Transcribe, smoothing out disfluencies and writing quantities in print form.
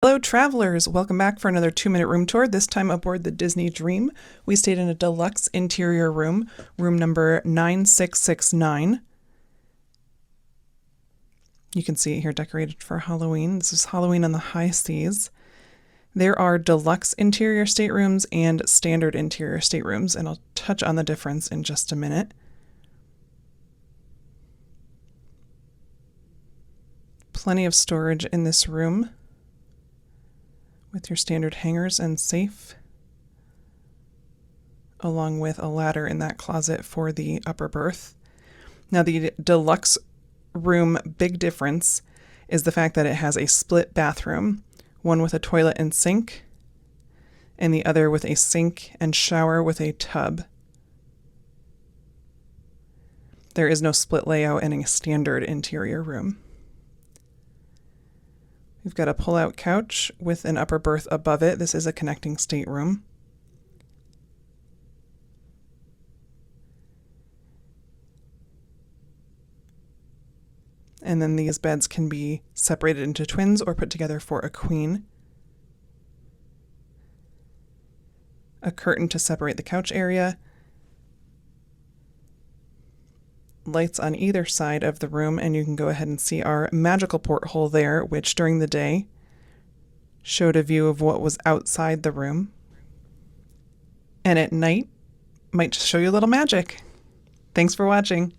Hello travelers, welcome back for another 2-minute room tour, this time aboard the Disney Dream. We stayed in a deluxe interior room, room number 9669. You can see it here decorated for Halloween. This is Halloween on the high seas. There are deluxe interior staterooms and standard interior staterooms, and I'll touch on the difference in just a minute. Plenty of storage in this room, with your standard hangers and safe, along with a ladder in that closet for the upper berth. Now, the deluxe room big difference is the fact that it has a split bathroom, one with a toilet and sink, and the other with a sink and shower with a tub. There is no split layout in a standard interior room. We've got a pull-out couch with an upper berth above it. This is a connecting stateroom. And then these beds can be separated into twins or put together for a queen. A curtain to separate the couch area. Lights on either side of the room, and you can go ahead and see our magical porthole there, which during the day showed a view of what was outside the room, and at night might just show you a little magic. Thanks for watching.